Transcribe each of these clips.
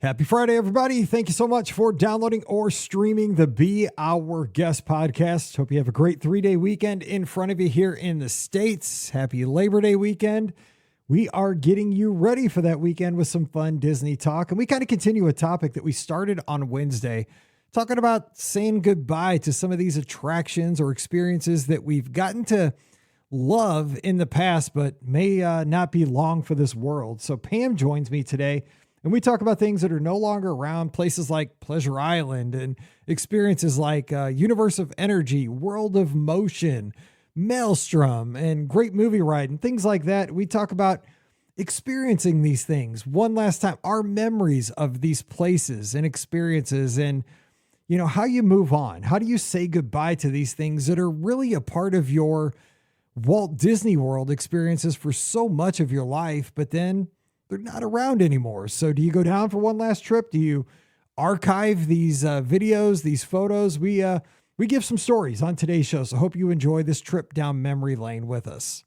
Happy Friday, everybody. Thank you so much for downloading or streaming the Be Our Guest podcast. Hope you have a great 3-day weekend in front of you here in the States. Happy Labor Day weekend. We are getting you ready for that weekend with some fun Disney talk. And we kind of continue a topic that we started on Wednesday, talking about saying goodbye to some of these attractions or experiences that we've gotten to love in the past, but may not be long for this world. So Pam joins me today. And we talk about things that are no longer around, places like Pleasure Island and experiences like Universe of Energy, World of Motion, Maelstrom, and Great Movie Ride, and things like that. We talk about experiencing these things one last time, our memories of these places and experiences, and, you know, how you move on. How do you say goodbye to these things that are really a part of your Walt Disney World experiences for so much of your life, but then they're not around anymore. So do you go down for one last trip? Do you archive these videos, these photos? We give some stories on today's show. So hope you enjoy this trip down memory lane with us.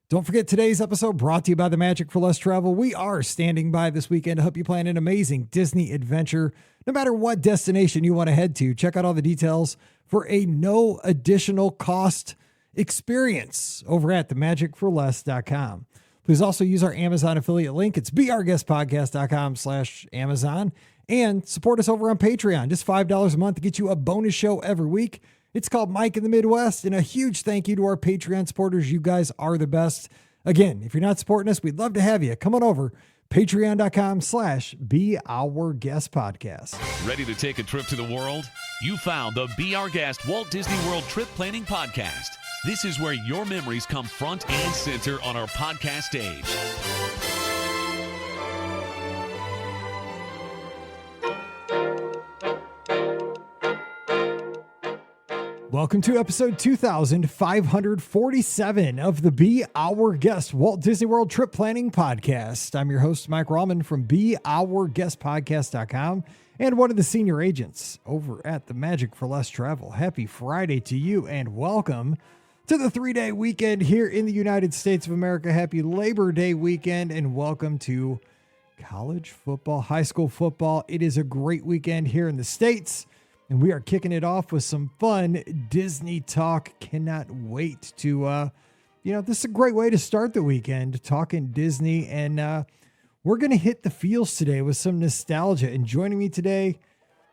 Don't forget today's episode brought to you by the Magic for Less Travel. We are standing by this weekend to help you plan an amazing Disney adventure, no matter what destination you want to head to. Check out all the details for a no additional cost experience over at themagicforless.com. Please also use our Amazon affiliate link. It's beourguestpodcast.com/Amazon, and support us over on Patreon. Just $5 a month to get you a bonus show every week. It's called Mike in the Midwest, and a huge thank you to our Patreon supporters. You guys are the best. Again, if you're not supporting us, we'd love to have you. Come on over. Patreon.com/beourguestpodcast. Ready to take a trip to the world? You found the Be Our Guest Walt Disney World Trip Planning Podcast. This is where your memories come front and center on our podcast stage. Welcome to episode 2547 of the Be Our Guest Walt Disney World Trip Planning Podcast. I'm your host, Mike Rallman from beourguestpodcast.com and one of the senior agents over at the Magic for Less Travel. Happy Friday to you and welcome to the 3-day weekend here in the United States of America. Happy Labor Day weekend and welcome to college football, high school football. It is a great weekend here in the States. And we are kicking it off with some fun Disney talk. Cannot wait to, this is a great way to start the weekend, talking Disney. And we're going to hit the feels today with some nostalgia. And joining me today,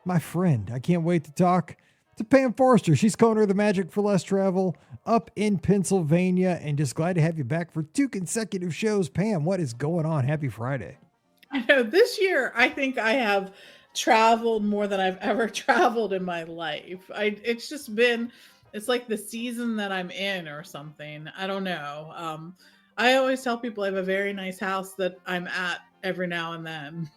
my friend, I can't wait to talk to Pam Forrester. She's co-owner of the Magic for Less Travel up in Pennsylvania. And just glad to have you back for 2 consecutive shows. Pam, what is going on? Happy Friday. I know this year, I think I have traveled more than I've ever traveled in my life. It's like the season that I'm in or something. I don't know. I always tell people I have a very nice house that I'm at every now and then.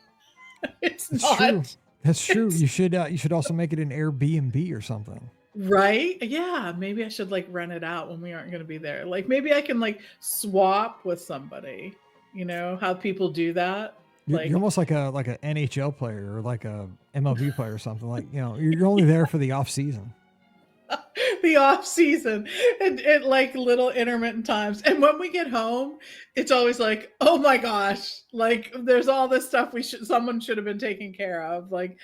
That's true. You should also make it an Airbnb or something. Right? Yeah. Maybe I should rent it out when we aren't going to be there. Maybe I can swap with somebody, how people do that. You're almost like a NHL player or like a MLB player or something. You're only there for the off season. The off season and little intermittent times. And when we get home, it's always oh my gosh, there's all this stuff someone should have been taking care of. We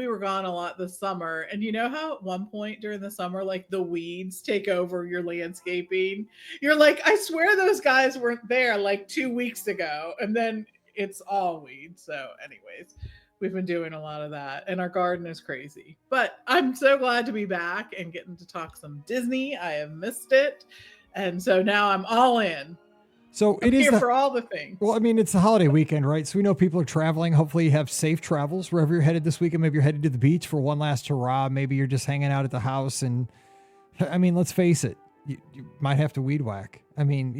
were gone a lot this summer. And you know how at one point during the summer, the weeds take over your landscaping. You're I swear those guys weren't there 2 weeks ago. And then it's all weeds. So anyways, we've been doing a lot of that and our garden is crazy, but I'm so glad to be back and getting to talk some Disney. I have missed it. And so now I'm all in. So I'm here for all the things. Well, I mean, it's the holiday weekend, right? So we know people are traveling. Hopefully you have safe travels wherever you're headed this weekend. Maybe you're headed to the beach for one last hurrah. Maybe you're just hanging out at the house. And I mean, let's face it, you might have to weed whack. I mean,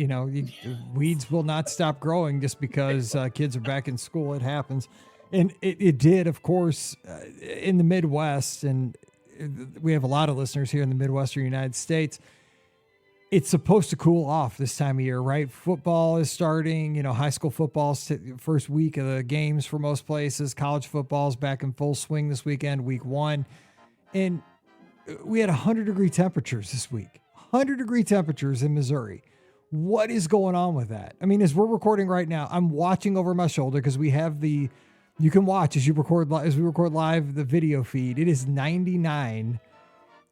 weeds will not stop growing just because kids are back in school. It happens. And it did, of course, in the Midwest, and we have a lot of listeners here in the Midwestern United States. It's supposed to cool off this time of year, right? Football is starting, high school football's first week of the games for most places. College football's back in full swing this weekend, week 1. And we had 100-degree temperatures this week, 100-degree temperatures in Missouri. What is going on with that? I mean, as we're recording right now, I'm watching over my shoulder because we have you can watch as we record live the video feed. It is 99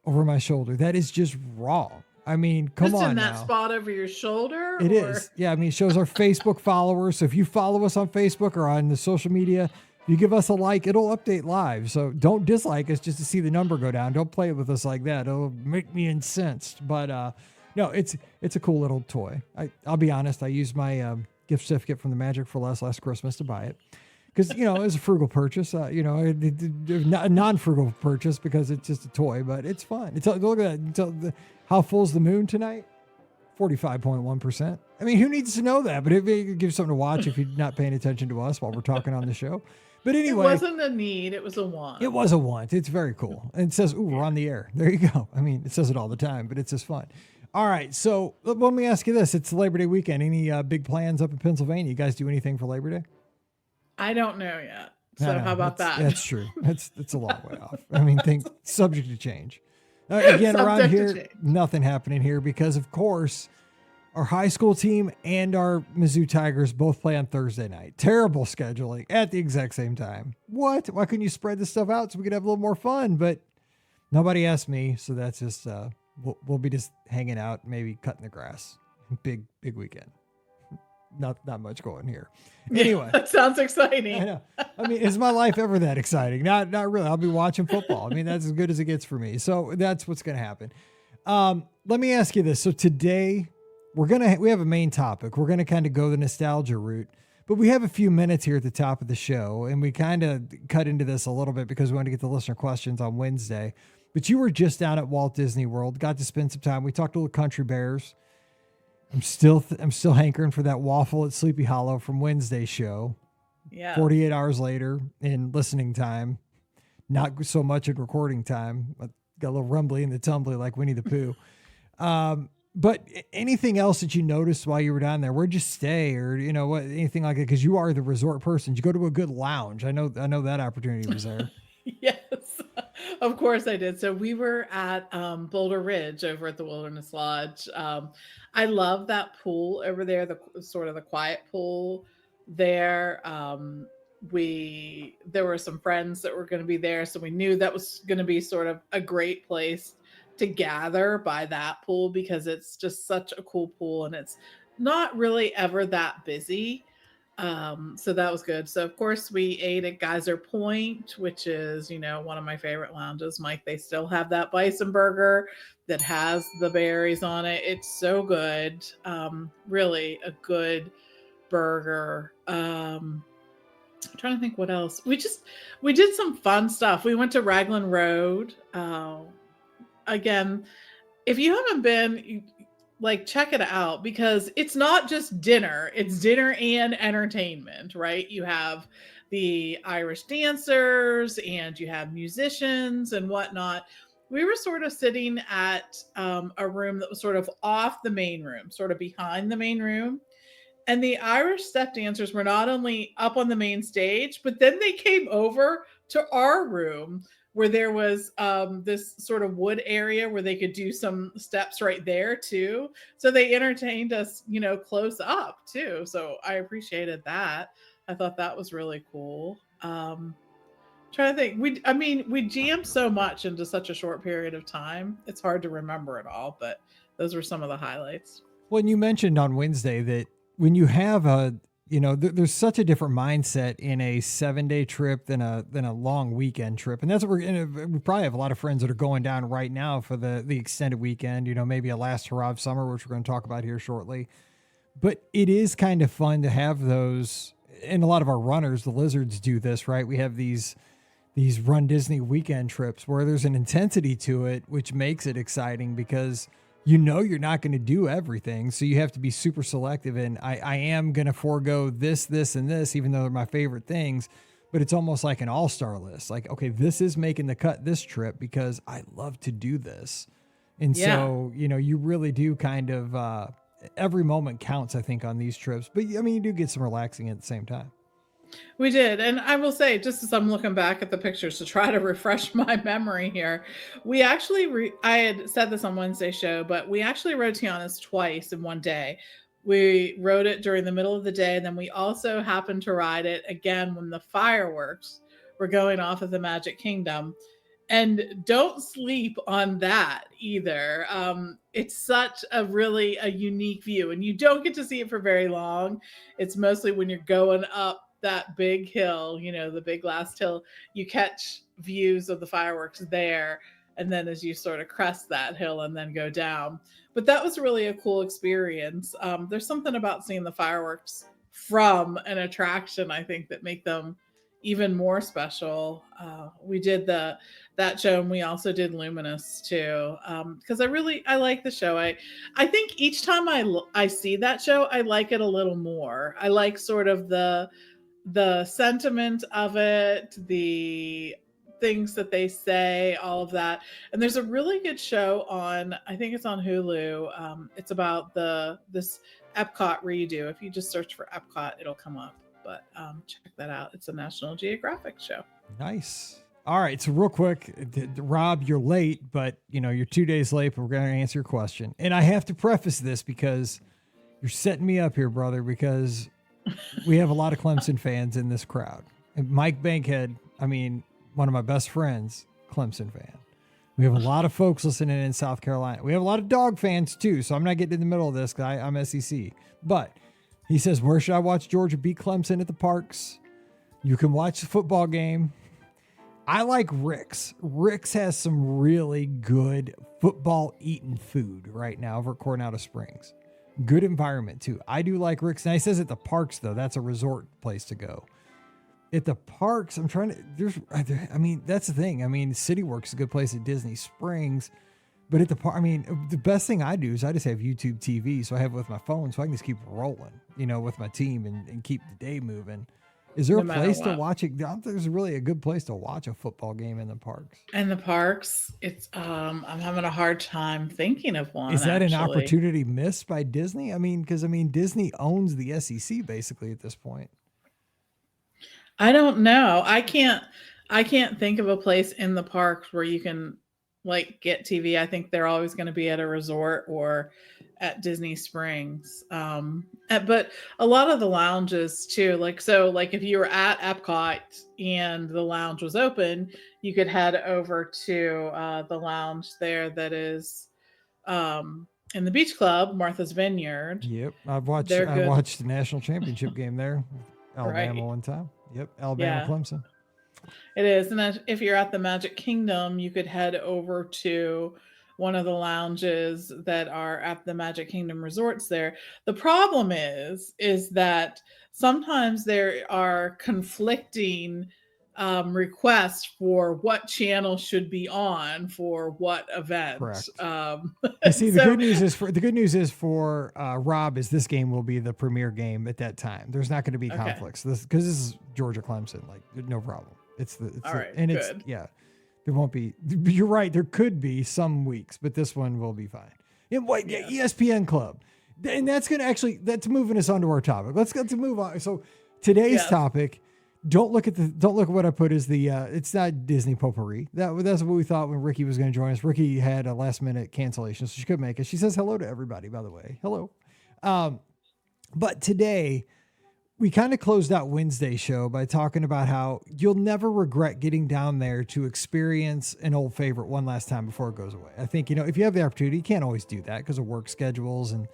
over my shoulder. That is just wrong. I mean, come just on in that now. spot over your shoulder? It is. Yeah, I mean, it shows our Facebook followers. So if you follow us on Facebook or on the social media, you give us a like, it'll update live. So don't dislike us just to see the number go down. Don't play it with us like that. It'll make me incensed. But no, it's a cool little toy. I'll be honest. I used my gift certificate from the Magic for Less last Christmas to buy it. Because, it was a frugal purchase, a non-frugal purchase because it's just a toy, but it's fun. Look at that. How full's the moon tonight? 45.1%. I mean, who needs to know that? But it gives something to watch if you're not paying attention to us while we're talking on the show. But anyway. It wasn't a need. It was a want. It was a want. It's very cool. And it says, ooh, we're on the air. There you go. I mean, it says it all the time, but it's just fun. All right. So let me ask you this. It's Labor Day weekend. Any big plans up in Pennsylvania? You guys do anything for Labor Day? I don't know yet. So how about that? That's true. It's a long way off. I mean, subject to change. Again, around here, nothing happening here because, of course, our high school team and our Mizzou Tigers both play on Thursday night. Terrible scheduling at the exact same time. What? Why couldn't you spread this stuff out so we could have a little more fun? But nobody asked me, so that's just we'll be just hanging out, maybe cutting the grass. Big weekend. Not much going here. Anyway, that sounds exciting. I know. I mean, is my life ever that exciting? Not really. I'll be watching football. I mean, that's as good as it gets for me. So that's what's going to happen. Let me ask you this. So today we have a main topic. We're going to kind of go the nostalgia route, but we have a few minutes here at the top of the show, and we kind of cut into this a little bit because we want to get the listener questions on Wednesday. But you were just down at Walt Disney World, got to spend some time. We talked to the Country Bears. I'm still hankering for that waffle at Sleepy Hollow from Wednesday's show. Yeah. 48 hours later in listening time, not so much in recording time. Got a little rumbly in the tumbly like Winnie the Pooh. But anything else that you noticed while you were down there? Where'd you stay, or what? Anything like that? Because you are the resort person. Did you go to a good lounge? I know that opportunity was there. Yes, of course I did. So we were at Boulder Ridge over at the Wilderness Lodge. I love that pool over there, the sort of the quiet pool there. There were some friends that were going to be there, so we knew that was going to be sort of a great place to gather by that pool because it's just such a cool pool and it's not really ever that busy. So that was good. So of course we ate at Geyser Point, which is, one of my favorite lounges. Mike, they still have that bison burger that has the berries on it. It's so good. Really a good burger. I'm trying to think what else. We did some fun stuff. We went to Raglan Road. Again, if you haven't been, check it out because it's not just dinner, it's dinner and entertainment, right? You have the Irish dancers and you have musicians and whatnot. We were sort of sitting at a room that was sort of off the main room, sort of behind the main room. And the Irish step dancers were not only up on the main stage, but then they came over to our room where there was this sort of wood area where they could do some steps right there too. So they entertained us, close up too. So I appreciated that. I thought that was really cool. Trying to think, we jammed so much into such a short period of time. It's hard to remember it all, but those were some of the highlights. Well, you mentioned on Wednesday that when you have there's such a different mindset in a 7-day trip than a long weekend trip. And that's what we probably have a lot of friends that are going down right now for the extended weekend, maybe a last hurrah of summer, which we're going to talk about here shortly. But it is kind of fun to have those. And a lot of our runners, the Lizards, do this, right? We have these Run Disney weekend trips where there's an intensity to it, which makes it exciting because you're not going to do everything. So you have to be super selective. And I am going to forego this, and this, even though they're my favorite things, but it's almost like an all-star list. Like, okay, this is making the cut this trip because I love to do this. And so, you really do kind of, every moment counts, I think, on these trips, but you do get some relaxing at the same time. We did. And I will say, just as I'm looking back at the pictures to try to refresh my memory here, we actually, I had said this on Wednesday show, but we actually rode Tiana's twice in one day. We rode it during the middle of the day. And then we also happened to ride it again when the fireworks were going off of the Magic Kingdom. And don't sleep on that either. It's such a really a unique view, and you don't get to see it for very long. It's mostly when you're going up that big hill, the big last hill, you catch views of the fireworks there. And then as you sort of crest that hill and then go down. But that was really a cool experience. There's something about seeing the fireworks from an attraction, I think, that make them even more special. We did that show, and we also did Luminous too, because I like the show. I think each time I see that show, I like it a little more. I like sort of the sentiment of it, the things that they say, all of that. And there's a really good show on, I think it's on Hulu. It's about this Epcot redo. If you just search for Epcot, it'll come up. But check that out. It's a National Geographic show. Nice. All right. So real quick, Rob, you're late, but you're 2 days late, but we're going to answer your question. And I have to preface this because you're setting me up here, brother, because we have a lot of Clemson fans in this crowd. And Mike Bankhead, one of my best friends, Clemson fan. We have a lot of folks listening in South Carolina. We have a lot of dog fans too. So I'm not getting in the middle of this because I'm SEC. But he says, where should I watch Georgia beat Clemson? At the Parks. You can watch the football game. I like Rick's. Rick's has some really good football eating food right now over at Coronado Springs. Good environment too. I do like Rick's. Now he says at the Parks though, that's a resort place to go. At the Parks, that's the thing. CityWorks is a good place at Disney Springs. But at the park, the best thing I do is I just have YouTube TV. So I have it with my phone so I can just keep rolling, with my team and keep the day moving. Is there a place to watch it? I don't think there's really a good place to watch a football game in the parks. In the parks, it's I'm having a hard time thinking of one. Is that an opportunity missed by Disney? Because Disney owns the SEC basically at this point. I don't know. I can't think of a place in the parks where you can get TV. I think they're always going to be at a resort or at Disney Springs. But a lot of the lounges too, if you were at Epcot and the lounge was open, you could head over to the lounge there that is in the Beach Club, Martha's Vineyard. Yep. I watched the national championship game there, Alabama one time. Yep. Alabama, Clemson. It is. And then if you're at the Magic Kingdom, you could head over to one of the lounges that are at the Magic Kingdom resorts there. The problem is that sometimes there are conflicting requests for what channel should be on for what event. Correct. See, the good news is for Rob is this game will be the premier game at that time. There's not going to be conflicts because this is Georgia Clemson, no problem. There won't be. You're right. There could be some weeks, but this one will be fine. ESPN Club, and that's that's moving us on to our topic. Let's move on. So today's topic. Don't look at what I put as the. It's not Disney potpourri. That's what we thought when Ricky was going to join us. Ricky had a last minute cancellation, so she couldn't make it. She says hello to everybody, by the way. Hello. But today, we kind of closed out Wednesday's show by talking about how you'll never regret getting down there to experience an old favorite one last time before it goes away. I think, if you have the opportunity, you can't always do that because of work schedules. And,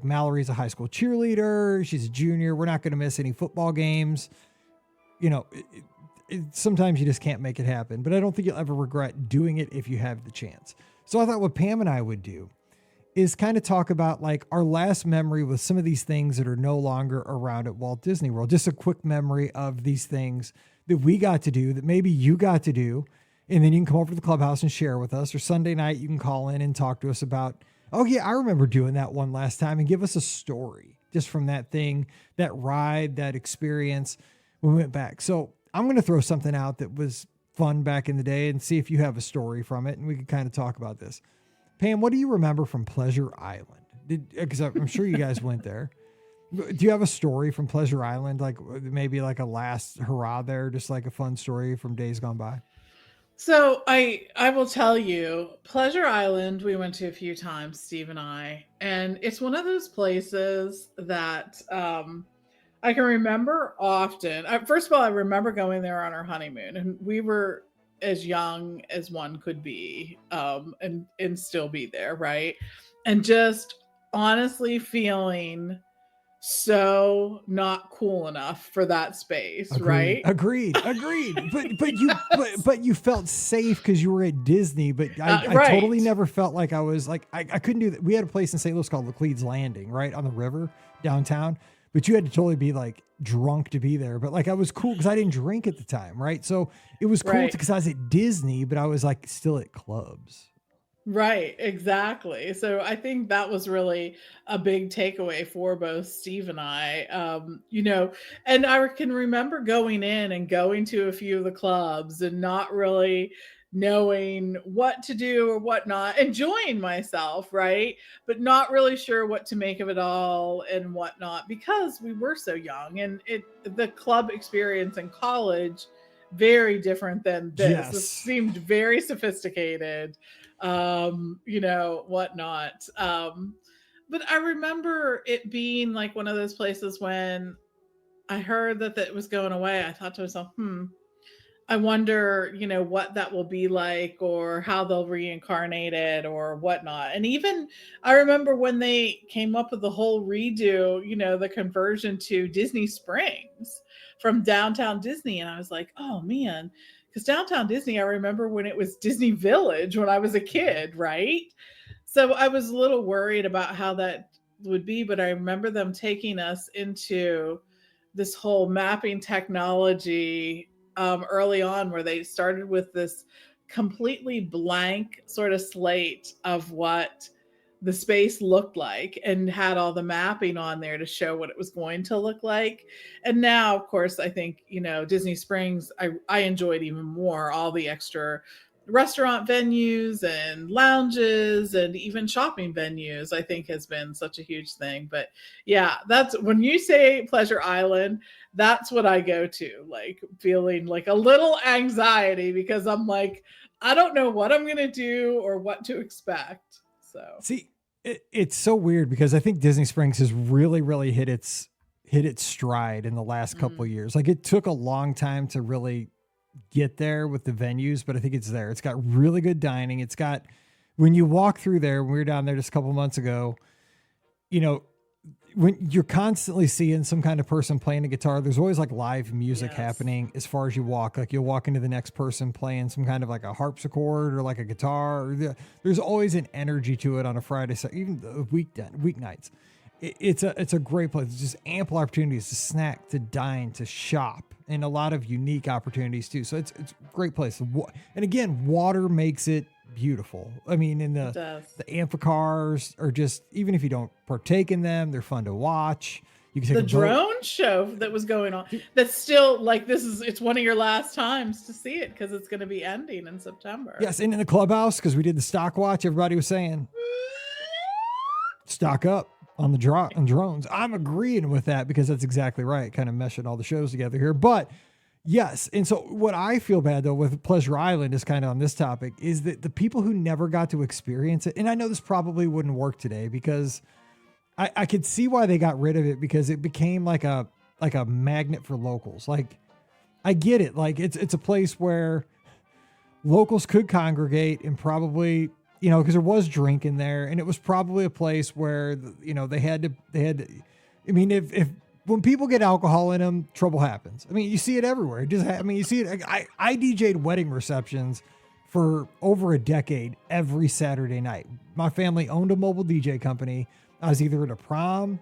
Mallory's a high school cheerleader. She's a junior. We're not going to miss any football games. Sometimes you just can't make it happen. But I don't think you'll ever regret doing it if you have the chance. So I thought what Pam and I would do is kind of talk about our last memory with some of these things that are no longer around at Walt Disney World. Just a quick memory of these things that we got to do, that maybe you got to do. And then you can come over to the clubhouse and share with us. Or Sunday night, you can call in and talk to us about, oh yeah, I remember doing that one last time, and give us a story just from that thing, that ride, that experience when we went back. So I'm going to throw something out that was fun back in the day and see if you have a story from it. And we can kind of talk about this. Pam, what do you remember from Pleasure Island? Because I'm sure you guys went there. Do you have a story from Pleasure Island? Like maybe like a last hurrah there, just like a fun story from days gone by? So I will tell you, Pleasure Island we went to a few times, Steve and I, and it's one of those places that I can remember often. First of all, I remember going there on our honeymoon, and we were as young as one could be, and still be there, right? And just honestly feeling so not cool enough for that space, Agreed. right? Agreed. But you felt safe because you were at Disney. But I Right. totally never felt like I was like I couldn't do that. We had a place in St. Louis called Laclede's Landing, right on the river downtown. But you had to totally be like drunk to be there. But like I was cool because I didn't drink at the time, right? So it was cool Right. because I was at Disney, but I was like still at clubs. Right, exactly. So I think that was really a big takeaway for both Steve and I. And I can remember going in and going to a few of the clubs and not really knowing what to do or what not, enjoying myself, right? But not really sure what to make of it all and whatnot because we were so young. And the club experience in college, very different than this. This Yes. seemed very sophisticated, whatnot. But I remember it being like one of those places when I heard that it was going away. I thought to myself, I wonder, what that will be like or how they'll reincarnate it or whatnot. And even I remember when they came up with the whole redo, the conversion to Disney Springs from downtown Disney. And I was like, oh man, because downtown Disney, I remember when it was Disney Village when I was a kid, right? So I was a little worried about how that would be, but I remember them taking us into this whole mapping technology early on, where they started with this completely blank sort of slate of what the space looked like and had all the mapping on there to show what it was going to look like. And now, of course, I think, Disney Springs, I enjoyed even more all the extra restaurant venues and lounges and even shopping venues, I think has been such a huge thing. But yeah, that's when you say Pleasure Island, that's what I go to, like feeling like a little anxiety because I'm like, I don't know what I'm going to do or what to expect. So, See, it's so weird because I think Disney Springs has really hit its stride in the last couple of years. Like it took a long time to really get there with the venues, but I think it's there. It's got really good dining. It's got, when you walk through there, when we were down there just a couple months ago, when you're constantly seeing some kind of person playing a guitar, there's always like live music happening as far as you walk. Like you'll walk into the next person playing some kind of like a harpsichord or like a guitar. There's always an energy to it on a Friday, so even the weeknights. It's a great place. It's just ample opportunities to snack, to dine, to shop, and a lot of unique opportunities too. So it's a great place. And again, water makes it beautiful. I mean, in the amphicars are just, even if you don't partake in them, they're fun to watch. You can take the drone show that was going on. That's still like, it's one of your last times to see it because it's going to be ending in September. Yes, and in the clubhouse, because we did the stock watch, everybody was saying, stock up on the on drones. I'm agreeing with that because that's exactly right. Kind of meshing all the shows together here. But yes. And so what I feel bad though with Pleasure Island is kind of on this topic is that the people who never got to experience it, and I know this probably wouldn't work today because I could see why they got rid of it because it became like a magnet for locals. Like I get it. Like it's a place where locals could congregate and probably, because there was drinking there, and it was probably a place where, they had to, I mean, if when people get alcohol in them, trouble happens. I mean, you see it everywhere. You see it. I DJ'd wedding receptions for over a decade every Saturday night. My family owned a mobile DJ company. I was either at a prom,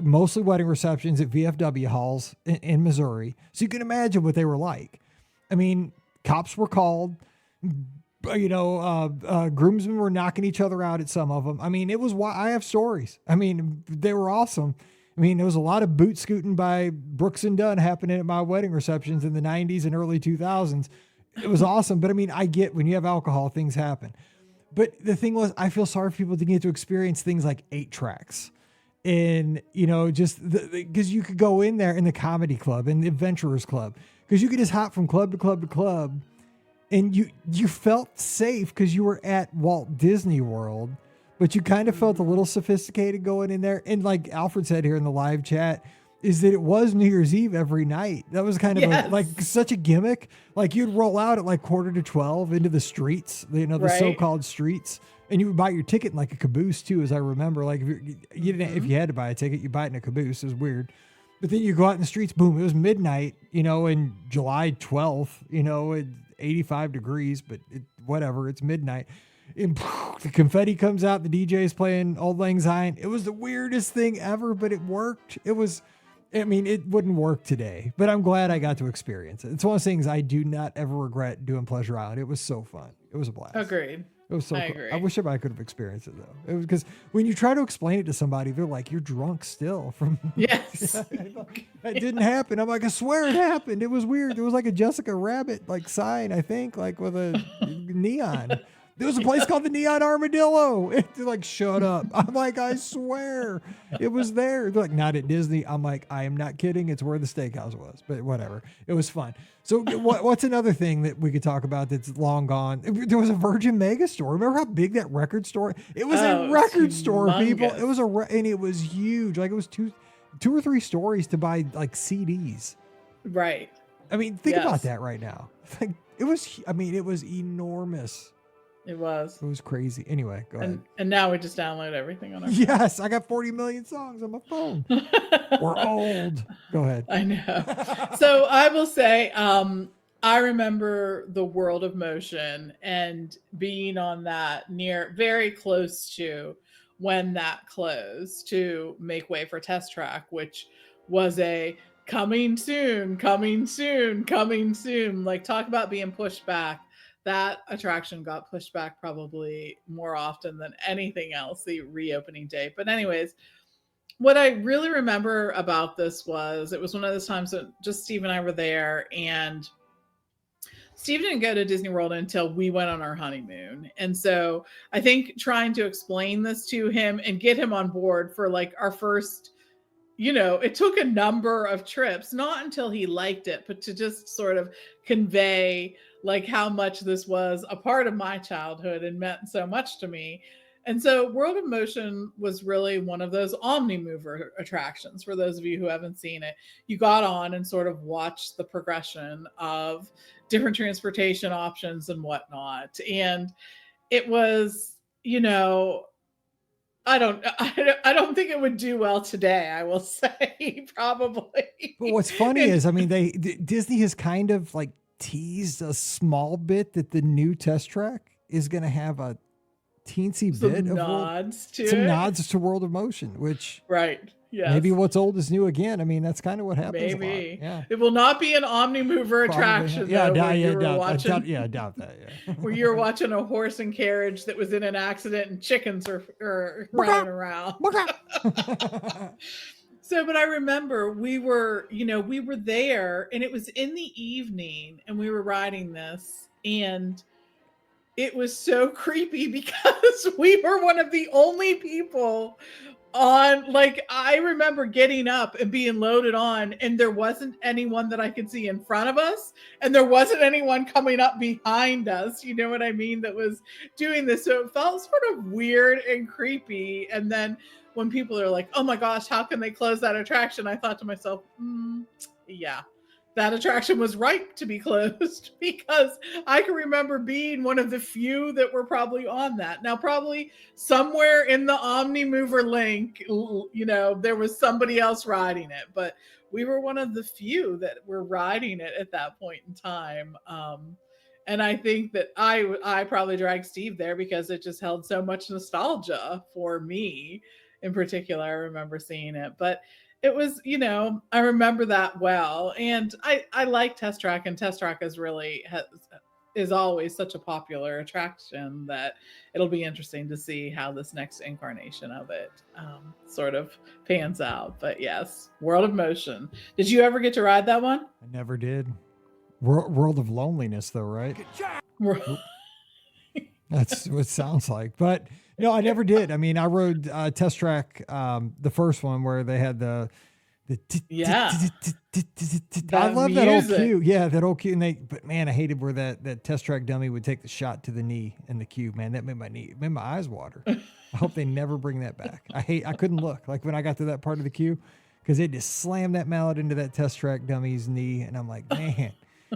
mostly wedding receptions at VFW halls in Missouri. So you can imagine what they were like. I mean, cops were called. Groomsmen were knocking each other out at some of them. I mean, I have stories. I mean, they were awesome. I mean, there was a lot of boot scooting by Brooks and Dunn happening at my wedding receptions in the 90s and early 2000s. It was awesome. But I mean, I get when you have alcohol, things happen. But the thing was, I feel sorry for people to get to experience things like 8 tracks And, just because you could go in there in the comedy club and the adventurers club, because you could just hop from club to club to club, and you felt safe because you were at Walt Disney World, but you kind of felt a little sophisticated going in there. And like Alfred said here in the live chat, is that it was New Year's Eve every night. That was kind of like such a gimmick. Like you'd roll out at like 11:45 into the streets, the so-called streets. And you would buy your ticket in like a caboose too, as I remember. Like if you had to buy a ticket, you buy it in a caboose. It was weird. But then you go out in the streets, boom, it was midnight, in July 12th, at 85 degrees, but whatever, it's midnight. And the confetti comes out, the DJ's playing Auld Lang Syne. It was the weirdest thing ever, but it worked. It wouldn't work today, but I'm glad I got to experience it. It's one of those things I do not ever regret doing Pleasure Island. It was so fun. It was a blast. Agreed. It was so I cool. agree. I wish I could have experienced it though. It was because when you try to explain it to somebody, they're like, "You're drunk still." From Yes, that didn't happen. I'm like, I swear it happened. It was weird. There was like a Jessica Rabbit like sign, I think, like with a neon. There was a place called the Neon Armadillo. They're like, shut up. I'm like, I swear it was there. They're like, not at Disney. I'm like, I am not kidding. It's where the steakhouse was, but whatever. It was fun. So what's another thing that we could talk about that's long gone? There was a Virgin Mega store. Remember how big that record store? It was a record store, people. It was and it was huge. Like it was two or three stories to buy like CDs. Right. I mean, think about that right now. Like it was enormous. It was. It was crazy. Anyway, go ahead. And now we just download everything on our phone. Yes, I got 40 million songs on my phone. We're old. Go ahead. I know. So I will say, I remember the World of Motion and being on that very close to when that closed to make way for Test Track, which was a coming soon. Like talk about being pushed back. That attraction got pushed back probably more often than anything else, the reopening date. But anyways, what I really remember about this was it was one of those times that just Steve and I were there, and Steve didn't go to Disney World until we went on our honeymoon. And so I think trying to explain this to him and get him on board for like our first, it took a number of trips, not until he liked it, but to just sort of convey like how much this was a part of my childhood and meant so much to me. And so World of Motion was really one of those Omnimover attractions. For those of you who haven't seen it, you got on and sort of watched the progression of different transportation options and whatnot. And it was, I don't think it would do well today, I will say, probably. But what's funny is, Disney has kind of like teased a small bit that the new Test Track is going to have a teensy bit of some nods to World of Motion, which maybe what's old is new again. I mean, that's kind of what happens. Maybe. A lot. Yeah. It will not be an Omnimover attraction. I doubt that. Yeah. Where you're watching a horse and carriage that was in an accident and chickens are running around. So, but I remember we were there, and it was in the evening, and we were riding this, and it was so creepy because we were one of the only people on, like, I remember getting up and being loaded on, and there wasn't anyone that I could see in front of us, and there wasn't anyone coming up behind us, you know what I mean, that was doing this. So it felt sort of weird and creepy. And then when people are like, oh my gosh, how can they close that attraction? I thought to myself, yeah, that attraction was ripe to be closed, because I can remember being one of the few that were probably on that. Now, probably somewhere in the Omnimover link, there was somebody else riding it, but we were one of the few that were riding it at that point in time. And I think that I probably dragged Steve there because it just held so much nostalgia for me. In particular, I remember seeing it, but it was, I remember that well. And I like Test Track, and Test Track is always such a popular attraction that it'll be interesting to see how this next incarnation of it sort of pans out. But yes, World of Motion. Did you ever get to ride that one? I never did. World of Loneliness, though, right? That's what it sounds like. But No, I never did. I mean, I rode Test Track, the first one where they had the Yeah. I The love that old music. cue. Yeah, that old cue. But man, I hated where that Test Track dummy would take the shot to the knee in the cue. Man, that made my eyes water. I hope they never bring that back. I couldn't look like when I got to that part of the cue because they just slammed that mallet into that Test Track dummy's knee, and I'm like, man,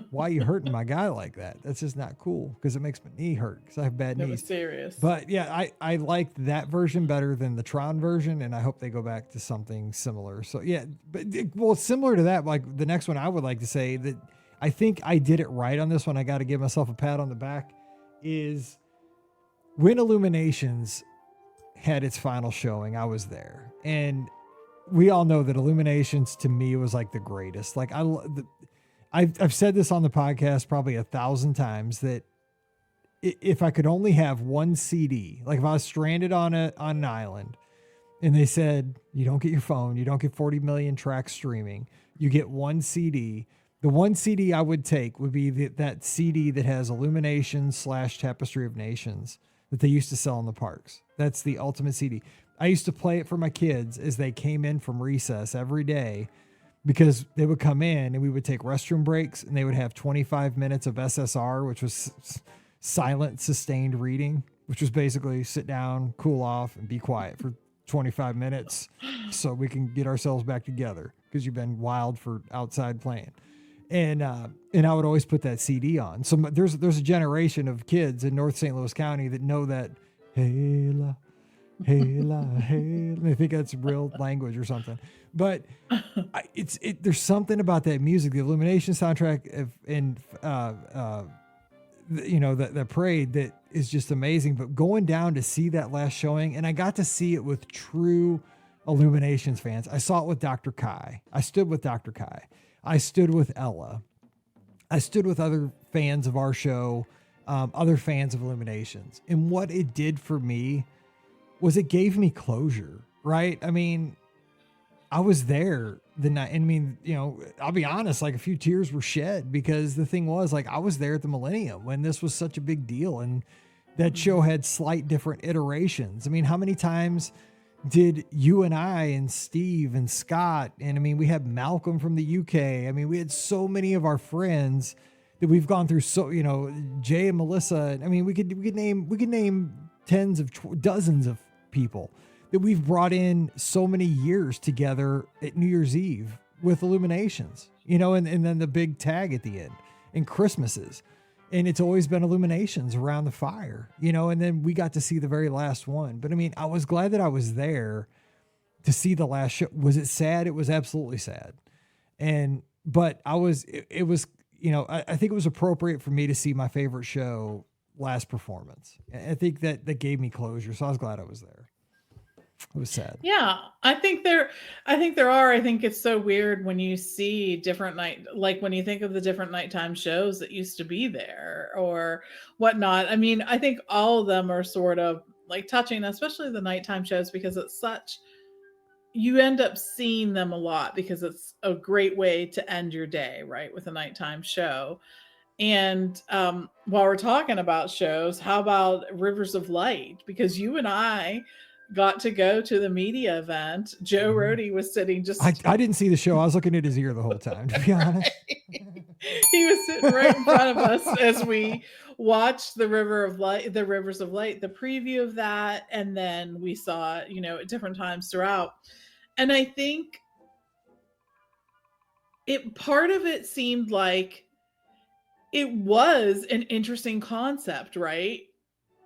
why are you hurting my guy like that? That's just not cool because it makes my knee hurt because I have bad It knees. was serious. But yeah, I liked that version better than the Tron version, and I hope they go back to something similar. So yeah, but well, similar to that, like the next one, I would like to say that I think I did it right on this one. I got to give myself a pat on the back. Is when Illuminations had its final showing, I was there, and we all know that Illuminations to me was like the greatest. Like I've said this on the podcast probably 1,000 times that if I could only have one CD, like if I was stranded on an island and they said, you don't get your phone, you don't get 40 million tracks streaming, you get one CD. The one CD I would take would be that CD that has Illuminations / Tapestry of Nations that they used to sell in the parks. That's the ultimate CD. I used to play it for my kids as they came in from recess every day, because they would come in and we would take restroom breaks and they would have 25 minutes of SSR, which was silent sustained reading, which was basically sit down, cool off, and be quiet for 25 minutes so we can get ourselves back together because you've been wild for outside playing. And I would always put that CD on. So there's a generation of kids in North St. Louis County that know that hey la, hey la, hey. I think that's real language or something. But there's something about that music, the Illumination soundtrack, and that parade that is just amazing. But going down to see that last showing, and I got to see it with true Illuminations fans. I saw it with Dr. Kai. I stood with Dr. Kai. I stood with Ella. I stood with other fans of our show, other fans of Illuminations. And what it did for me was it gave me closure, right? I mean, I was there the night. I mean, I'll be honest, like a few tears were shed because the thing was, like, I was there at the Millennium when this was such a big deal. And that show had slight different iterations. I mean, how many times did you and I and Steve and Scott, and I mean, we had Malcolm from the UK. I mean, we had so many of our friends that we've gone through. So, Jay and Melissa, I mean, we could name tens of dozens of people that we've brought in so many years together at New Year's Eve with Illuminations, and then the big tag at the end and Christmases. And it's always been Illuminations around the fire, and then we got to see the very last one. But I mean, I was glad that I was there to see the last show. Was it sad? It was absolutely sad. But I was I think it was appropriate for me to see my favorite show last performance. I think that gave me closure. So I was glad I was there. It was sad. Yeah, I think there are. I think it's so weird when you see different like when you think of the different nighttime shows that used to be there or whatnot. I mean, I think all of them are sort of like touching, especially the nighttime shows, because you end up seeing them a lot because it's a great way to end your day, right, with a nighttime show. And while we're talking about shows, how about Rivers of Light? Because you and I got to go to the media event. Joe Rohde was sitting just... I didn't see the show. I was looking at his ear the whole time, to be honest. He was sitting right in front of us as we watched the Rivers of Light, the preview of that. And then we saw, at different times throughout. And I think part of it seemed like it was an interesting concept, right?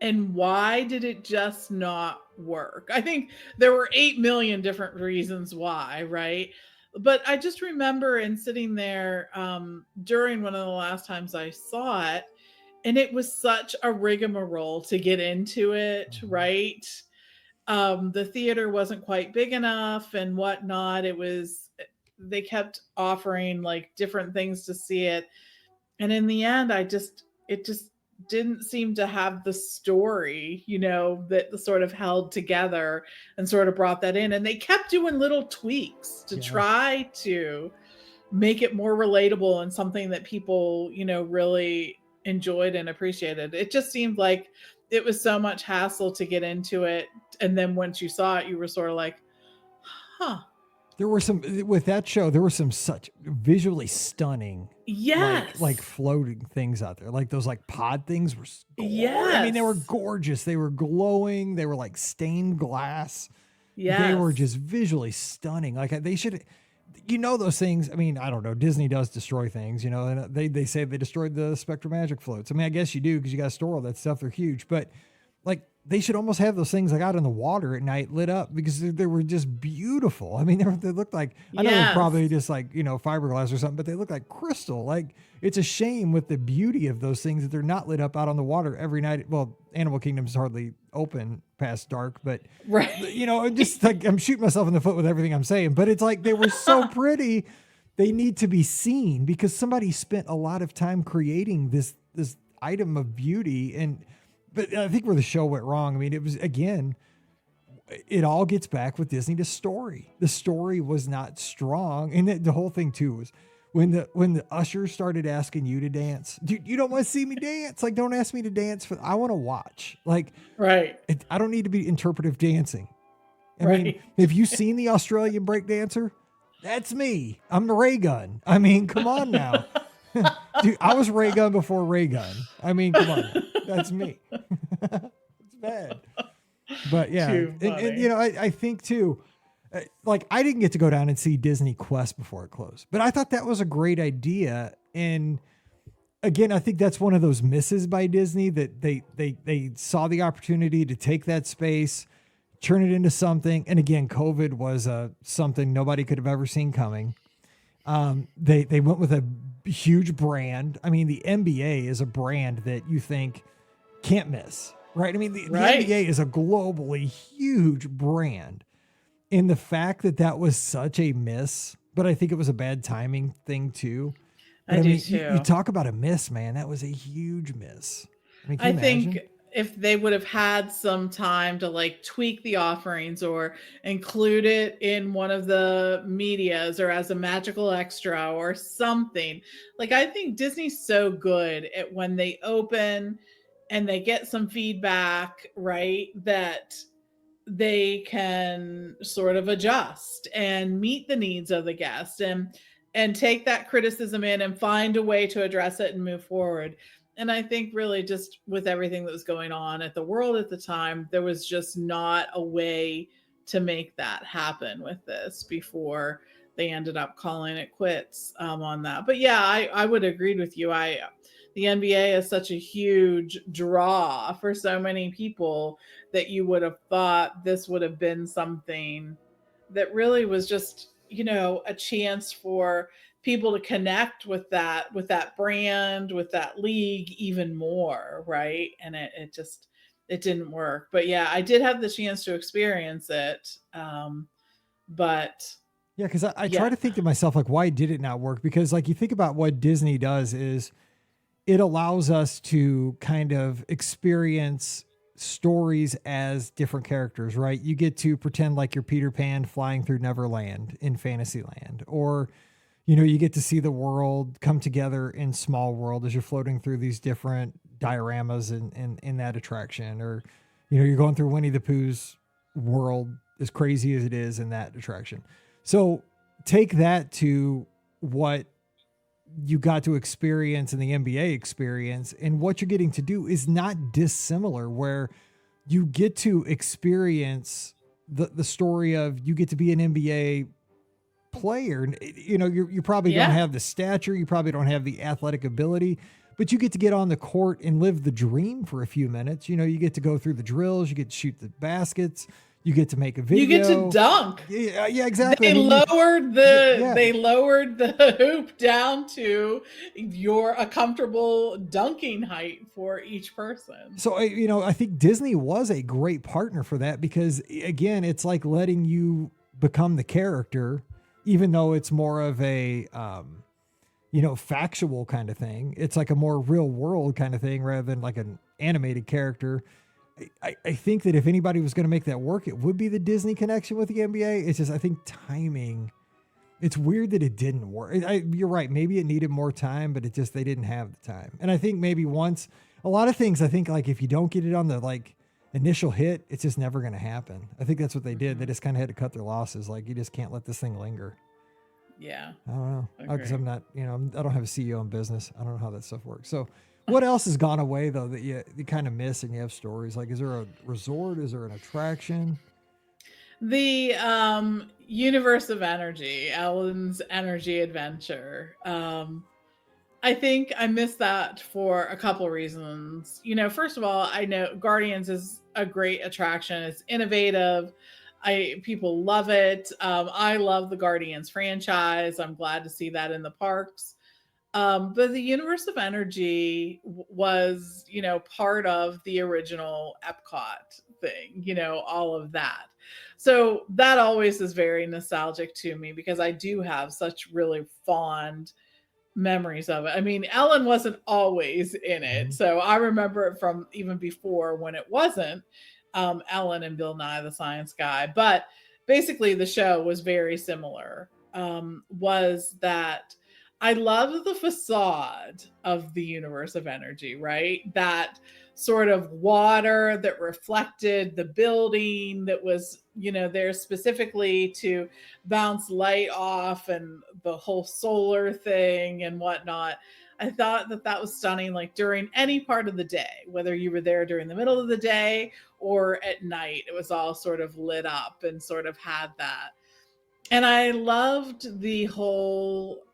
And why did it just not work? I think there were 8 million different reasons why, right? But I just remember sitting there during one of the last times I saw it, and it was such a rigmarole to get into it, right? The theater wasn't quite big enough and whatnot. They kept offering like different things to see it. And in the end, it just didn't seem to have the story, that sort of held together and sort of brought that in. And they kept doing little tweaks to try to make it more relatable and something that people, really enjoyed and appreciated. It just seemed like it was so much hassle to get into it. And then once you saw it, you were sort of like, huh. There were some, with that show, there were some such visually stunning, Yes. like floating things out there. Like those like pod things were, Yes. I mean, they were gorgeous. They were glowing. They were like stained glass. Yes. They were just visually stunning. Like they should, those things. I mean, I don't know. Disney does destroy things, and they say they destroyed the Spectrum Magic floats. I mean, I guess you do because you got to store all that stuff. They're huge, but like they should almost have those things like out in the water at night lit up because they were just beautiful. I mean, they looked like, I know they're probably just like, fiberglass or something, but they look like crystal. Like it's a shame with the beauty of those things that they're not lit up out on the water every night. Well, Animal Kingdom's hardly open past dark, but right. Just like I'm shooting myself in the foot with everything I'm saying, but it's like they were so pretty. They need to be seen because somebody spent a lot of time creating this item of beauty. But I think where the show went wrong, I mean, it was, again, it all gets back with Disney to story. The story was not strong. And the whole thing too was when the ushers started asking you to dance, dude, you don't want to see me dance. Like, don't ask me to dance I want to watch. Like, right. I don't need to be interpretive dancing. I mean, have you seen the Australian break dancer? That's me. I'm the Ray Gun. I mean, come on now. Dude, I was Ray Gun before Ray Gun. I mean, come on. That's me. It's bad. But yeah. And I think too, like I didn't get to go down and see Disney Quest before it closed, but I thought that was a great idea. And again, I think that's one of those misses by Disney that they saw the opportunity to take that space, turn it into something. And again, COVID was something nobody could have ever seen coming. They went with a huge brand. I mean, the NBA is a brand that you think can't miss, right? I mean, the NBA is a globally huge brand. And the fact that was such a miss, but I think it was a bad timing thing too. But I do too. You talk about a miss, man. That was a huge miss. I mean, can you imagine? Think if they would have had some time to like tweak the offerings or include it in one of the medias or as a magical extra or something. Like, I think Disney's so good at when they open and they get some feedback, right, that they can sort of adjust and meet the needs of the guest and take that criticism in and find a way to address it and move forward. And I think really just with everything that was going on at the world at the time, there was just not a way to make that happen with this before they ended up calling it quits on that. But yeah, I would agree with you. The NBA is such a huge draw for so many people that you would have thought this would have been something that really was just, a chance for people to connect with that brand, with that league even more, right? And it didn't work. But yeah, I did have the chance to experience it. But yeah, because I try to think to myself, like, why did it not work? Because like you think about what Disney does is it allows us to kind of experience stories as different characters, right? You get to pretend like you're Peter Pan flying through Neverland in Fantasyland, or you get to see the world come together in Small World as you're floating through these different dioramas in that attraction. Or, you're going through Winnie the Pooh's world, as crazy as it is in that attraction. So take that to what you got to experience in the NBA experience, and what you're getting to do is not dissimilar, where you get to experience the story of, you get to be an NBA player. You probably don't have the stature, you probably don't have the athletic ability, but you get to get on the court and live the dream for a few minutes. You get to go through the drills, you get to shoot the baskets, you get to make a video, you get to dunk. Yeah, exactly. They lowered the hoop down to a comfortable dunking height for each person. So I think Disney was a great partner for that, because again, it's like letting you become the character, even though it's more of a, factual kind of thing. It's like a more real world kind of thing rather than like an animated character. I think that if anybody was going to make that work, it would be the Disney connection with the NBA. It's just, I think timing, it's weird that it didn't work. You're right. Maybe it needed more time, but they didn't have the time. And I think maybe once a lot of things, I think, like if you don't get it on the like initial hit, it's just never going to happen. I think that's what they did. They just kind of had to cut their losses. Like, you just can't let this thing linger. Yeah. I don't know. Because Agree. I'm not, I don't have a CEO in business. I don't know how that stuff works. So what else has gone away though that you kind of miss and you have stories? Like, is there a resort? Is there an attraction? The universe of energy, Ellen's energy adventure. I think I missed that for a couple reasons. First of all, I know Guardians is a great attraction. It's innovative. People love it. I love the Guardians franchise. I'm glad to see that in the parks. But the universe of energy was, part of the original Epcot thing, all of that. So that always is very nostalgic to me because I do have such really fond memories of it. I mean, Ellen wasn't always in it. Mhm. So I remember it from even before when it wasn't Ellen and Bill Nye the Science Guy. But basically the show was very similar. Was that I loved the facade of the universe of energy, right? That sort of water that reflected the building that was, there specifically to bounce light off and the whole solar thing and whatnot. I thought that was stunning, like during any part of the day, whether you were there during the middle of the day or at night, it was all sort of lit up and sort of had that. And I loved the whole,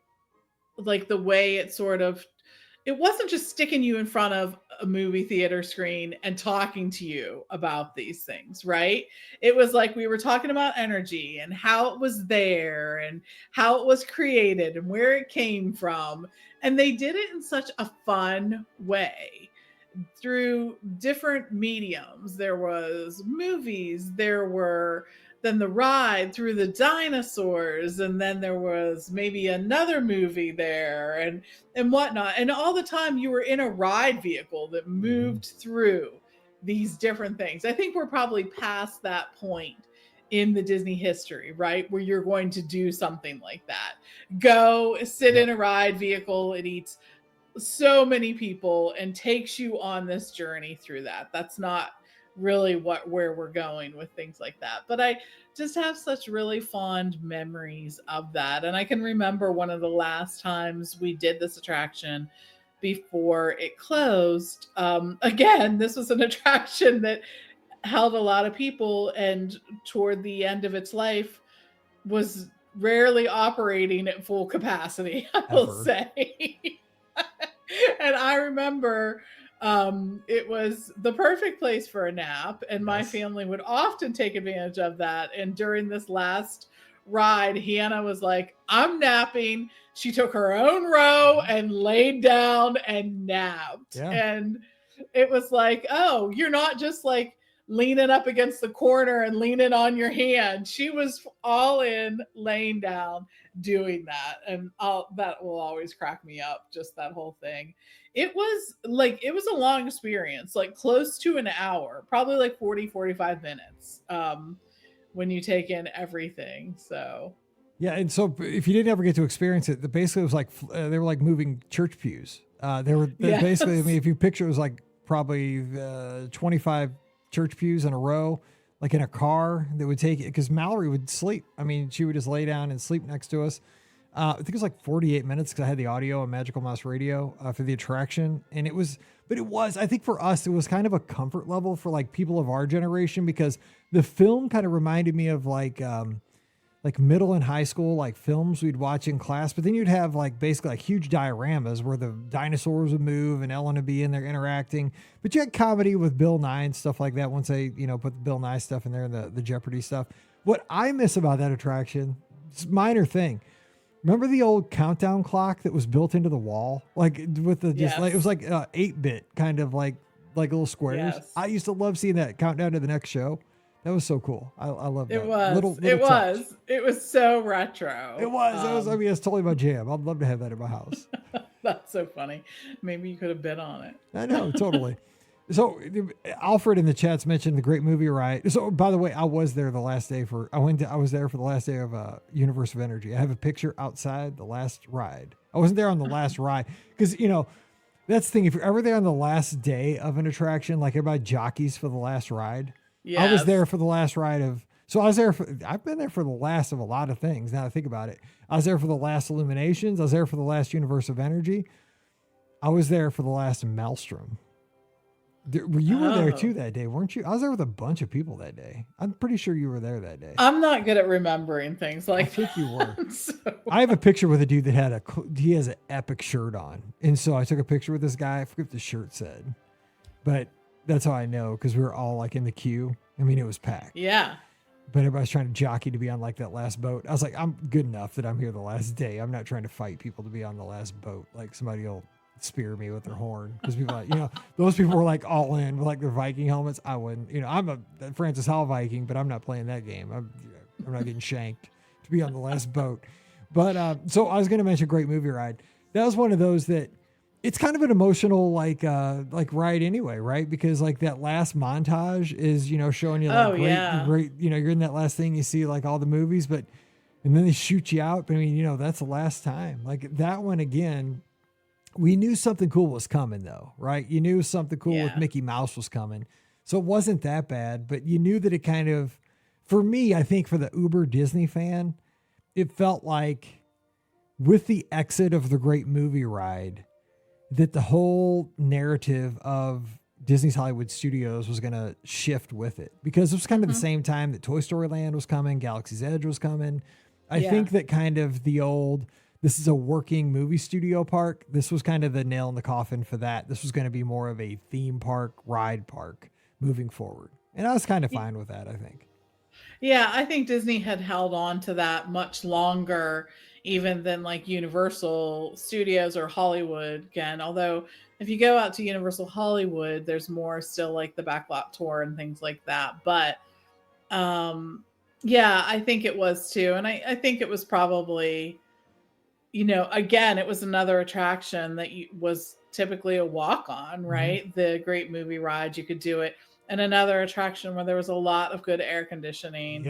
like the way it wasn't just sticking you in front of a movie theater screen and talking to you about these things, right? It was like we were talking about energy and how it was there and how it was created and where it came from. And they did it in such a fun way through different mediums. There was movies, there were then the ride through the dinosaurs, and then there was maybe another movie there and whatnot. And all the time you were in a ride vehicle that moved through these different things. I think we're probably past that point in the Disney history, right? Where you're going to do something like that. Go sit in a ride vehicle, it eats so many people and takes you on this journey through that. That's not really where we're going with things like that. But I just have such really fond memories of that. And I can remember one of the last times we did this attraction before it closed. Again, this was an attraction that held a lot of people, and toward the end of its life was rarely operating at full capacity, I will say. And I remember it was the perfect place for a nap, and my family would often take advantage of that. And during this last ride, Hannah was like, I'm napping. She took her own row and laid down and napped. Yeah. And it was like, oh, you're not just like leaning up against the corner and leaning on your hand. She was all in, laying down, doing that. And that will always crack me up, just that whole thing. It was a long experience, like close to an hour, probably like 45 minutes when you take in everything. So yeah, and so if you didn't ever get to experience it, basically it was like they were like moving church pews. Basically, I mean, if you picture, it was like probably 25 church pews in a row, like in a car that would take it, because Mallory would sleep. I mean, she would just lay down and sleep next to us. I think it was like 48 minutes because I had the audio on Magical Mouse Radio for the attraction. And it was, I think for us, it was kind of a comfort level for like people of our generation, because the film kind of reminded me of like middle and high school, like films we'd watch in class, but then you'd have like basically like huge dioramas where the dinosaurs would move and Ellen would be in there interacting, but you had comedy with Bill Nye and stuff like that. Once they, put the Bill Nye stuff in there and the Jeopardy stuff. What I miss about that attraction, it's a minor thing. Remember the old countdown clock that was built into the wall? Like with the, just like, it was like 8-bit kind of like little squares. Yes. I used to love seeing that countdown to the next show. That was so cool. I love that. It was. It was so retro. It was. I mean, it's totally my jam. I'd love to have that in my house. That's so funny. Maybe you could have been on it. I know, totally. So Alfred in the chat's mentioned the great movie ride. So by the way, I was there the last day I was there for the last day of Universe of Energy. I have a picture outside the last ride. I wasn't there on the last ride because, That's the thing. If you're ever there on the last day of an attraction, like everybody jockeys for the last ride. I was there for the last ride of, so I was there for, I've been there for the last of a lot of things. Now that I think about it, I was there for the last Illuminations. I was there for the last Universe of Energy. I was there for the last Maelstrom. You were there too that day, weren't you? I was there with a bunch of people that day. I'm pretty sure you were there that day. I'm not good at remembering things like I think you were. So. I have a picture with a dude that had he has an epic shirt on. And so I took a picture with this guy. I forget what the shirt said, but that's how I know. Cause we were all like in the queue. I mean, it was packed. Yeah. But everybody's trying to jockey to be on like that last boat. I was like, I'm good enough that I'm here the last day. I'm not trying to fight people to be on the last boat. Like somebody will spear me with their horn. Cause people like, those people were like all in with like their Viking helmets. I wouldn't, I'm a Francis Hall Viking, but I'm not playing that game. I'm not getting shanked to be on the last boat. But, so I was going to mention Great Movie Ride. That was one of those that it's kind of an emotional, like ride anyway, right? Because like that last montage is, showing you like great, you're in that last thing, you see like all the movies, and then they shoot you out. But I mean, that's the last time. Like that one again, we knew something cool was coming though, right? You knew something cool with Mickey Mouse was coming. So it wasn't that bad, but you knew that it kind of, for me, I think for the uber Disney fan, it felt like with the exit of the Great Movie Ride, that the whole narrative of Disney's Hollywood Studios was going to shift with it, because it was kind of the same time that Toy Story Land was coming, Galaxy's Edge was coming. I think that kind of the old, this is a working movie studio park. This was kind of the nail in the coffin for that. This was going to be more of a theme park, ride park moving forward. And I was kind of fine with that, I think. Yeah, I think Disney had held on to that much longer even than like Universal Studios or Hollywood again. Although if you go out to Universal Hollywood, there's more still like the backlot tour and things like that. But yeah, I think it was too. And I think it was probably, again, it was another attraction that was typically a walk on, right? Mm-hmm. The Great Movie Ride, you could do it. And another attraction where there was a lot of good air conditioning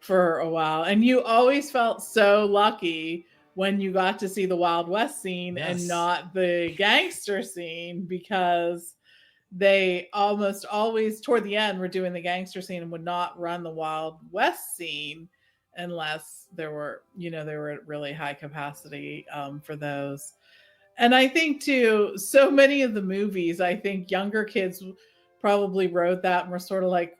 for a while. And you always felt so lucky when you got to see the Wild West scene and not the gangster scene, because they almost always toward the end were doing the gangster scene and would not run the Wild West scene unless there were, they were at really high capacity for those. And I think too, so many of the movies, I think younger kids probably wrote that and were sort of like,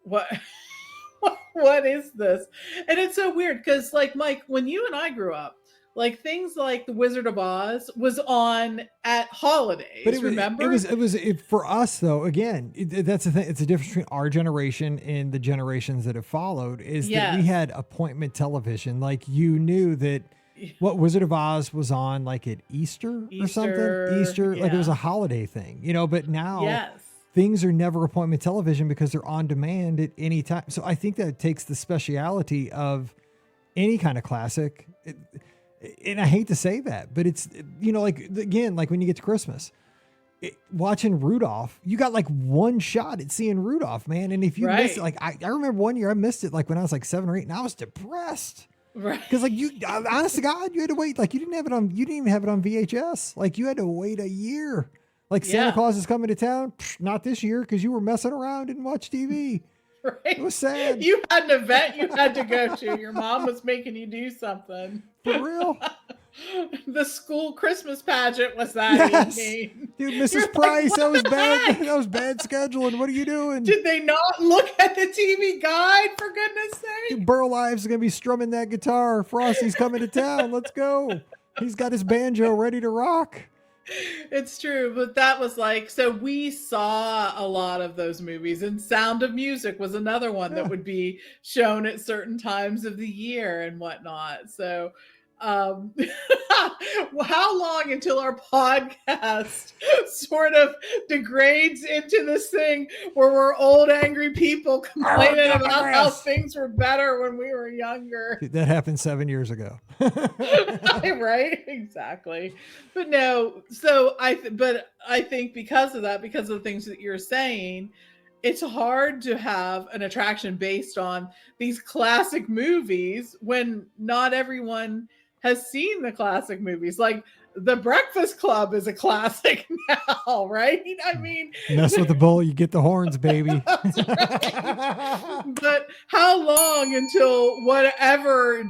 what is this? And it's so weird because like Mike, when you and I grew up, like things like The Wizard of Oz was on at holidays. But remember? It was for us though. Again, that's the thing. It's a difference between our generation and the generations that have followed. Is that we had appointment television. Like you knew that what Wizard of Oz was on like at Easter or something. Easter, like it was a holiday thing, But now things are never appointment television because they're on demand at any time. So I think that takes the speciality of any kind of classic. And I hate to say that, but it's, like, again, like when you get to Christmas, watching Rudolph, you got like one shot at seeing Rudolph, man. And if you miss it, like, I remember one year I missed it, like when I was like 7 or 8 and I was depressed. Right. Cause like honest to God, you had to wait. Like you didn't even have it on VHS. Like you had to wait a year. Like Santa Claus is coming to town. Psh, not this year. Cause you were messing around and watch TV. Right. It was sad. You had an event you had to go to. Your mom was making you do something. For real? The school Christmas pageant was that evening. Dude, Mrs. Price, like, that was bad. That was bad scheduling. What are you doing? Did they not look at the TV guide, for goodness sake? Dude, Burl Ives is going to be strumming that guitar. Frosty's coming to town. Let's go. He's got his banjo ready to rock. It's true, but that was like, so we saw a lot of those movies, and Sound of Music was another one that would be shown at certain times of the year and whatnot. So how long until our podcast sort of degrades into this thing where we're old angry people complaining about how things were better when we were younger? That happened 7 years ago. Right, exactly. But no, so I think because of that, because of the things that you're saying, it's hard to have an attraction based on these classic movies when not everyone has seen the classic movies. Like the Breakfast Club is a classic now, right? I mean, mess with the bull, you get the horns, baby. that's right. But how long until whatever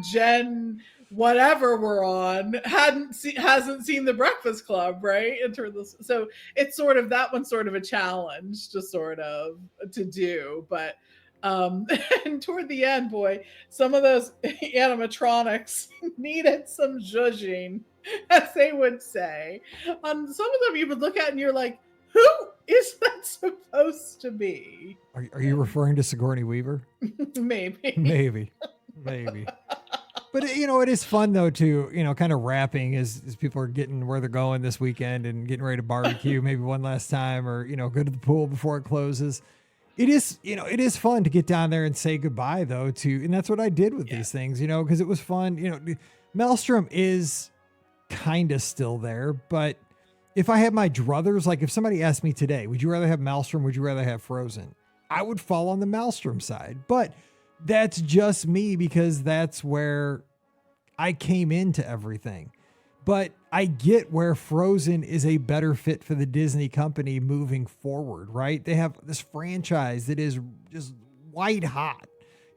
whatever we're on hasn't seen the Breakfast Club, right? So it's sort of that one's sort of a challenge to do, but and toward the end, boy, some of those animatronics needed some zhuzhing, as they would say. Some of them you would look at and you're like, who is that supposed to be? Are you referring to Sigourney Weaver? Maybe. But, it is fun, though, to, kind of wrapping as people are getting where they're going this weekend and getting ready to barbecue maybe one last time or, go to the pool before it closes. It is fun to get down there and say goodbye, though, and that's what I did with these things, because it was fun. Maelstrom is kind of still there, but if I had my druthers, like if somebody asked me today, would you rather have Maelstrom? Would you rather have Frozen? I would fall on the Maelstrom side, but that's just me because that's where I came into everything. But I get where Frozen is a better fit for the Disney company moving forward, right? They have this franchise that is just white hot,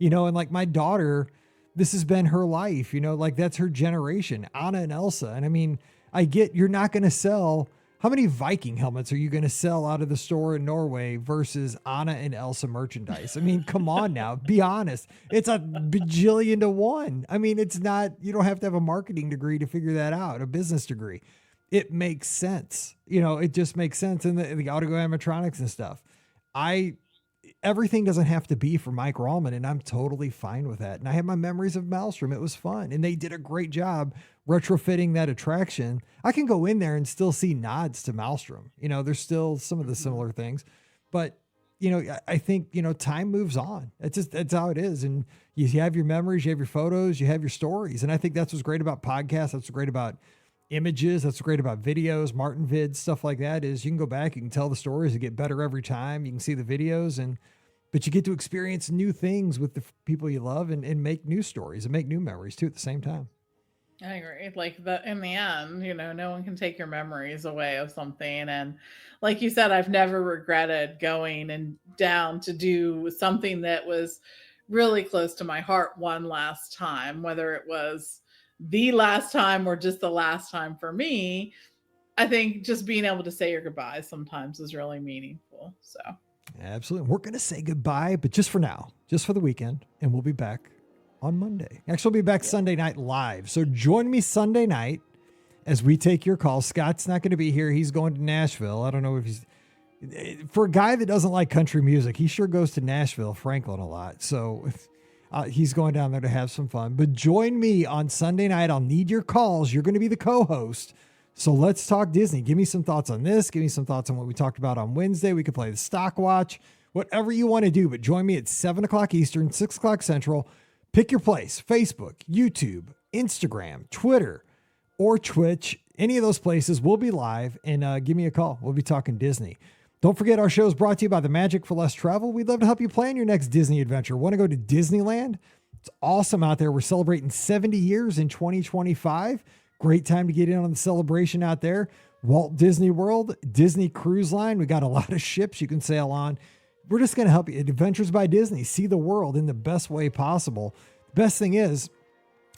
and like my daughter, this has been her life, like that's her generation, Anna and Elsa. And I mean, I get you're not going to sell. How many Viking helmets are you going to sell out of the store in Norway versus Anna and Elsa merchandise? I mean, come on now, be honest. It's a bajillion to one. I mean, it's not, you don't have to have a marketing degree to figure that out, a business degree. It makes sense. It just makes sense. And the audio animatronics and stuff. Everything doesn't have to be for Mike Rallman, and I'm totally fine with that. And I have my memories of Maelstrom. It was fun, and they did a great job retrofitting that attraction. I can go in there and still see nods to Maelstrom. There's still some of the similar things, but I think, time moves on. That's how it is. And you have your memories, you have your photos, you have your stories. And I think that's what's great about podcasts. That's what's great about images. That's what's great about videos, Martin vids, stuff like that is you can go back, you can tell the stories, you get better every time. You can see the videos but you get to experience new things with the people you love and make new stories and make new memories too at the same time. I agree. Like in the end, no one can take your memories away of something. And like you said, I've never regretted going and down to do something that was really close to my heart one last time, whether it was the last time or just the last time for me. I think just being able to say your goodbyes sometimes is really meaningful. So absolutely. We're going to say goodbye, but just for now, just for the weekend, and we'll be back on Monday. Actually, we'll be back Sunday night live. So join me Sunday night as we take your calls. Scott's not going to be here. He's going to Nashville. I don't know if for a guy that doesn't like country music, he sure goes to Nashville, Franklin a lot. So he's going down there to have some fun, but join me on Sunday night. I'll need your calls. You're going to be the co-host. So let's talk Disney. Give me some thoughts on this. Give me some thoughts on what we talked about on Wednesday. We could play the stock watch, whatever you want to do, but join me at 7:00 Eastern, 6:00 Central. Pick your place, Facebook, YouTube, Instagram, Twitter, or Twitch. Any of those places, we'll be live, and give me a call. We'll be talking Disney. Don't forget, our show is brought to you by the Magic for Less Travel. We'd love to help you plan your next Disney adventure. Want to go to Disneyland? It's awesome out there. We're celebrating 70 years in 2025. Great time to get in on the celebration out there. Walt Disney World, Disney Cruise Line. We got a lot of ships you can sail on. We're just going to help you. Adventures by Disney. See the world in the best way possible. The best thing is,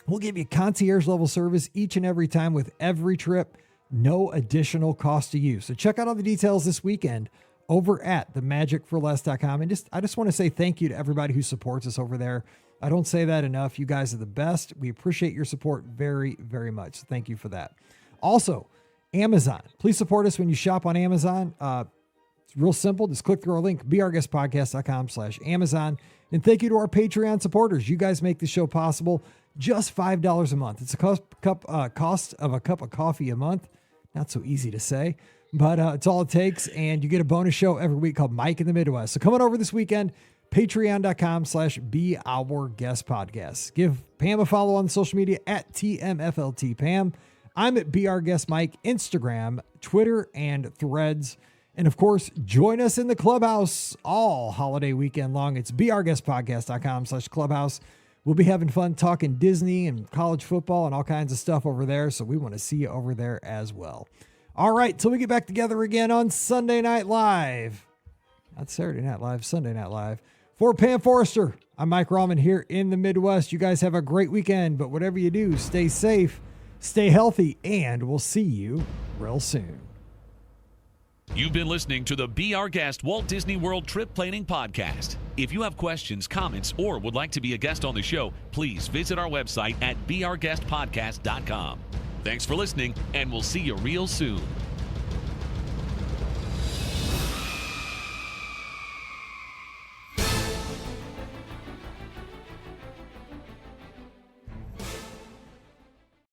we'll give you concierge level service each and every time with every trip. No additional cost to you. So check out all the details this weekend over at themagicforless.com. And I just want to say thank you to everybody who supports us over there. I don't say that enough. You guys are the best. We appreciate your support very, very much. Thank you for that. Also, Amazon. Please support us when you shop on Amazon. It's real simple. Just click through our link, beourguestpodcast.com/Amazon. And thank you to our Patreon supporters. You guys make the show possible. Just $5 a month. It's a cost of a cup of coffee a month. Not so easy to say, but it's all it takes. And you get a bonus show every week called Mike in the Midwest. So coming over this weekend, patreon.com/beourguestpodcast. Give Pam a follow on social media at TMFLTPam. I'm at beourguestmike, Instagram, Twitter, and Threads. And of course, join us in the clubhouse all holiday weekend long. It's beourguestpodcast.com/clubhouse. we'll be having fun talking Disney and college football and all kinds of stuff over there. So we want to see you over there as well. All right, till we get back together again on Sunday Night Live. Not Saturday Night Live, Sunday Night Live. For Pam Forrester, I'm Mike Rahman here in the Midwest. You guys have a great weekend, but whatever you do, stay safe, stay healthy, and we'll see you real soon. You've been listening to the Be Our Guest Walt Disney World Trip Planning Podcast. If you have questions, comments, or would like to be a guest on the show, please visit our website at beourguestpodcast.com. Thanks for listening, and we'll see you real soon.